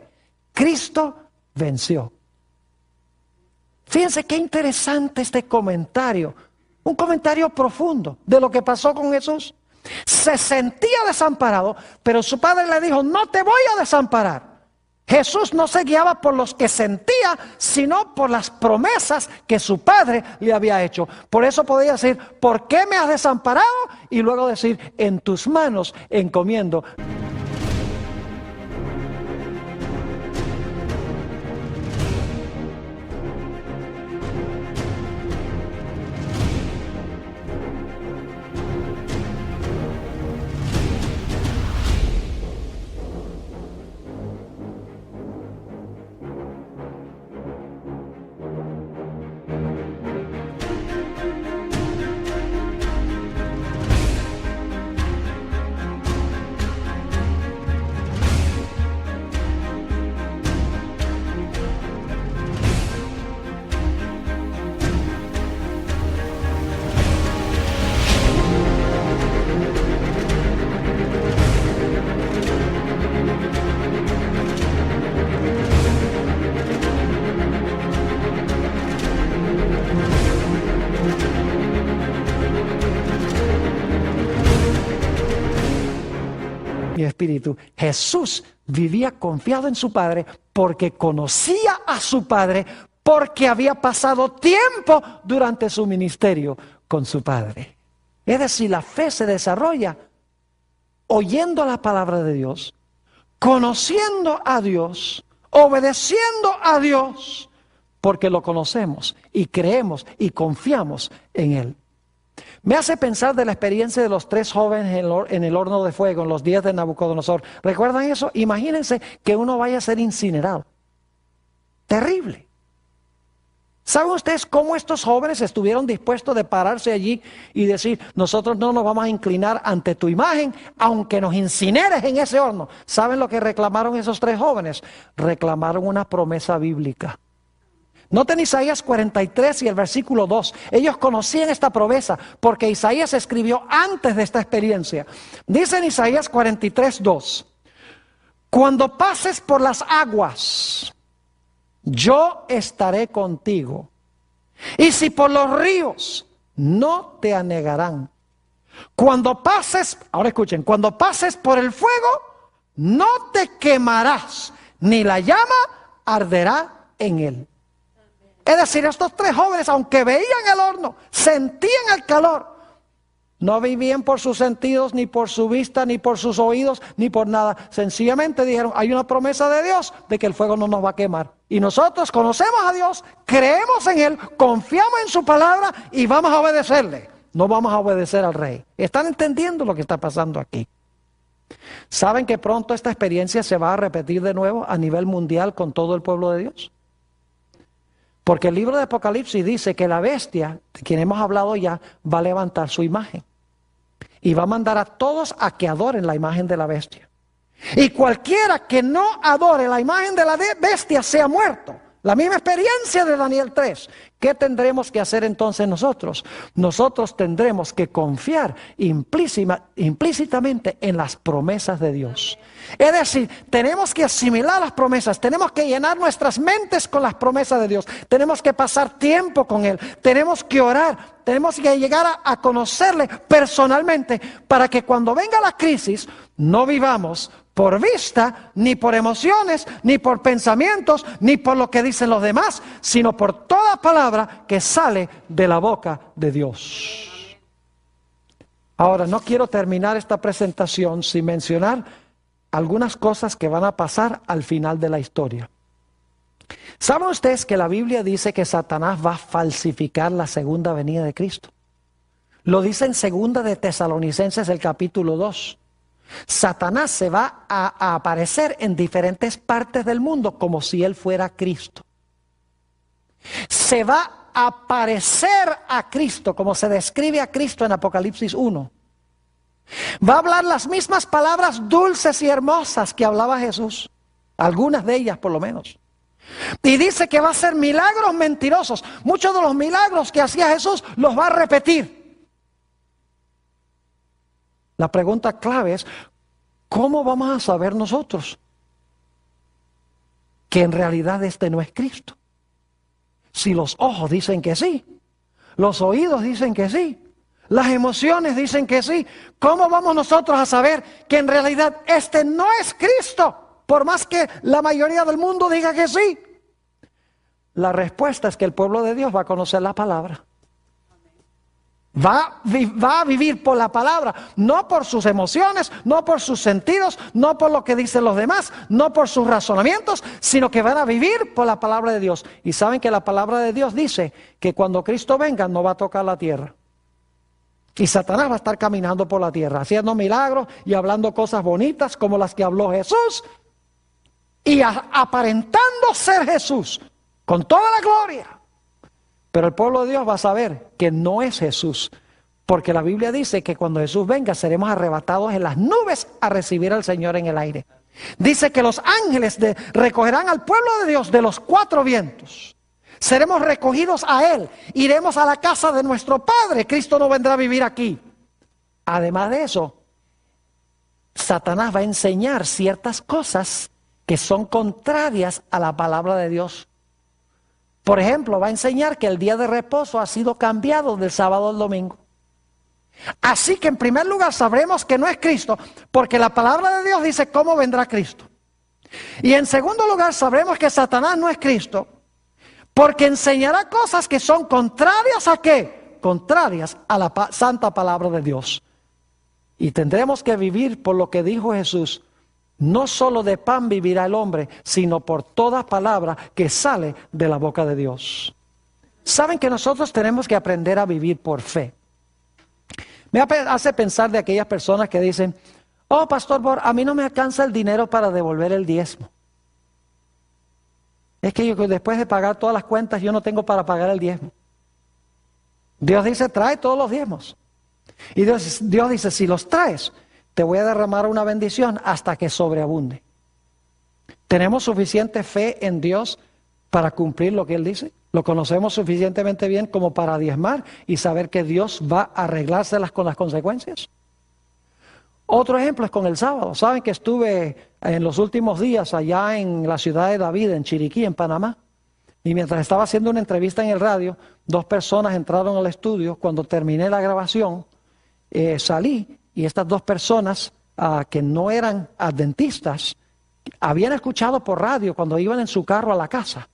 Cristo venció. Fíjense qué interesante este comentario, un comentario profundo de lo que pasó con Jesús. Se sentía desamparado, pero su Padre le dijo, no te voy a desamparar. Jesús no se guiaba por los que sentía, sino por las promesas que su Padre le había hecho. Por eso podía decir, ¿por qué me has desamparado? Y luego decir, en tus manos encomiendo. Mi espíritu. Jesús vivía confiado en su Padre porque conocía a su padre, porque había pasado tiempo durante su ministerio con su padre. Es decir, la fe se desarrolla oyendo la palabra de Dios, conociendo a Dios, obedeciendo a Dios, porque lo conocemos y creemos y confiamos en Él. Me hace pensar de la experiencia de los 3 jóvenes en el horno de fuego en los días de Nabucodonosor. ¿Recuerdan eso? Imagínense que uno vaya a ser incinerado. Terrible. ¿Saben ustedes cómo estos jóvenes estuvieron dispuestos de pararse allí y decir, nosotros no nos vamos a inclinar ante tu imagen, aunque nos incineres en ese horno? ¿Saben lo que reclamaron esos 3 jóvenes? Reclamaron una promesa bíblica. Noten Isaías 43 y el versículo 2. Ellos conocían esta promesa porque Isaías escribió antes de esta experiencia. Dice en Isaías 43, 2. Cuando pases por las aguas, yo estaré contigo. Y si por los ríos, no te anegarán. Cuando pases, ahora escuchen, cuando pases por el fuego, no te quemarás, ni la llama arderá en él. Es decir, estos 3 jóvenes, aunque veían el horno, sentían el calor, no vivían por sus sentidos, ni por su vista, ni por sus oídos, ni por nada. Sencillamente dijeron, hay una promesa de Dios de que el fuego no nos va a quemar. Y nosotros conocemos a Dios, creemos en Él, confiamos en su palabra y vamos a obedecerle. No vamos a obedecer al rey. ¿Están entendiendo lo que está pasando aquí? ¿Saben que pronto esta experiencia se va a repetir de nuevo a nivel mundial con todo el pueblo de Dios? Porque el libro de Apocalipsis dice que la bestia, de quien hemos hablado ya, va a levantar su imagen. Y va a mandar a todos a que adoren la imagen de la bestia. Y cualquiera que no adore la imagen de la bestia sea muerto. La misma experiencia de Daniel 3. ¿Qué tendremos que hacer entonces nosotros? Nosotros tendremos que confiar implícitamente en las promesas de Dios. Es decir, tenemos que asimilar las promesas, tenemos que llenar nuestras mentes con las promesas de Dios, tenemos que pasar tiempo con Él, tenemos que orar, tenemos que llegar a conocerle personalmente para que cuando venga la crisis no vivamos por vista, ni por emociones, ni por pensamientos, ni por lo que dicen los demás, sino por toda palabra que sale de la boca de Dios. Ahora, no quiero terminar esta presentación sin mencionar algunas cosas que van a pasar al final de la historia. ¿Saben ustedes que la Biblia dice que Satanás va a falsificar la segunda venida de Cristo? Lo dice en 2 de Tesalonicenses, el capítulo 2. Satanás se va a aparecer en diferentes partes del mundo como si él fuera Cristo. Se va a parecer a Cristo como se describe a Cristo en Apocalipsis 1. Va a hablar las mismas palabras dulces y hermosas que hablaba Jesús. Algunas de ellas por lo menos. Y dice que va a hacer milagros mentirosos. Muchos de los milagros que hacía Jesús los va a repetir. La pregunta clave es, ¿cómo vamos a saber nosotros que en realidad este no es Cristo? Si los ojos dicen que sí, los oídos dicen que sí, las emociones dicen que sí, ¿cómo vamos nosotros a saber que en realidad este no es Cristo? Por más que la mayoría del mundo diga que sí. La respuesta es que el pueblo de Dios va a conocer la palabra. Va a vivir por la palabra, no por sus emociones, no por sus sentidos, no por lo que dicen los demás, no por sus razonamientos, sino que van a vivir por la palabra de Dios. Y saben que la palabra de Dios dice que cuando Cristo venga no va a tocar la tierra. Y Satanás va a estar caminando por la tierra, haciendo milagros y hablando cosas bonitas como las que habló Jesús. Y aparentando ser Jesús, con toda la gloria. Pero el pueblo de Dios va a saber que no es Jesús. Porque la Biblia dice que cuando Jesús venga seremos arrebatados en las nubes a recibir al Señor en el aire. Dice que los ángeles recogerán al pueblo de Dios de los 4 vientos. Seremos recogidos a Él. Iremos a la casa de nuestro Padre. Cristo no vendrá a vivir aquí. Además de eso, Satanás va a enseñar ciertas cosas que son contrarias a la palabra de Dios. Por ejemplo, va a enseñar que el día de reposo ha sido cambiado del sábado al domingo. Así que en primer lugar sabremos que no es Cristo, porque la palabra de Dios dice cómo vendrá Cristo. Y en segundo lugar, sabremos que Satanás no es Cristo, porque enseñará cosas que son contrarias ¿a qué? Contrarias a la santa palabra de Dios. Y tendremos que vivir por lo que dijo Jesús. No solo de pan vivirá el hombre, sino por toda palabra que sale de la boca de Dios. Saben que nosotros tenemos que aprender a vivir por fe. Me hace pensar de aquellas personas que dicen, oh, Pastor Bor, a mí no me alcanza el dinero para devolver el diezmo. Es que yo después de pagar todas las cuentas, yo no tengo para pagar el diezmo. Dios dice, trae todos los diezmos. Y Dios dice, si los traes, te voy a derramar una bendición hasta que sobreabunde. ¿Tenemos suficiente fe en Dios para cumplir lo que Él dice? ¿Lo conocemos suficientemente bien como para diezmar y saber que Dios va a arreglárselas con las consecuencias? Otro ejemplo es con el sábado. Saben que estuve en los últimos días allá en la ciudad de David, en Chiriquí, en Panamá. Y mientras estaba haciendo una entrevista en el radio, 2 personas entraron al estudio. Cuando terminé la grabación, salí. Y estas 2 personas que no eran adventistas, habían escuchado por radio cuando iban en su carro a la casa.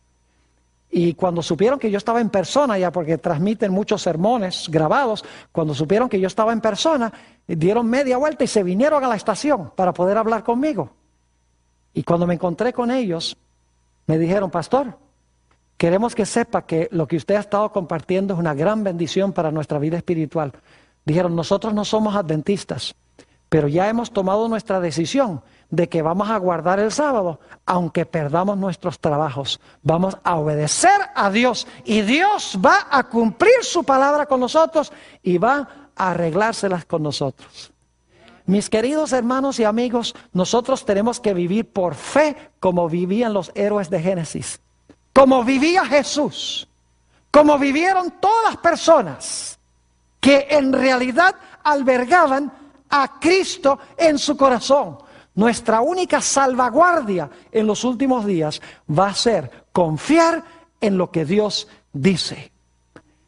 Y cuando supieron que yo estaba en persona, ya porque transmiten muchos sermones grabados, cuando supieron que yo estaba en persona, dieron media vuelta y se vinieron a la estación para poder hablar conmigo. Y cuando me encontré con ellos, me dijeron, pastor, queremos que sepa que lo que usted ha estado compartiendo es una gran bendición para nuestra vida espiritual. Dijeron, nosotros no somos adventistas, pero ya hemos tomado nuestra decisión de que vamos a guardar el sábado, aunque perdamos nuestros trabajos. Vamos a obedecer a Dios y Dios va a cumplir su palabra con nosotros y va a arreglárselas con nosotros. Mis queridos hermanos y amigos, nosotros tenemos que vivir por fe como vivían los héroes de Génesis, como vivía Jesús, como vivieron todas las personas que en realidad albergaban a Cristo en su corazón. Nuestra única salvaguardia en los últimos días va a ser confiar en lo que Dios dice.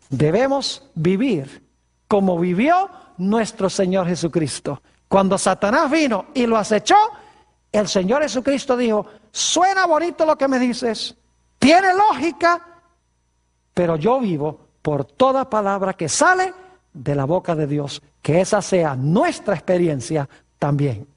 Debemos vivir como vivió nuestro Señor Jesucristo. Cuando Satanás vino y lo acechó, el Señor Jesucristo dijo, suena bonito lo que me dices, tiene lógica, pero yo vivo por toda palabra que sale de la boca de Dios, que esa sea nuestra experiencia también.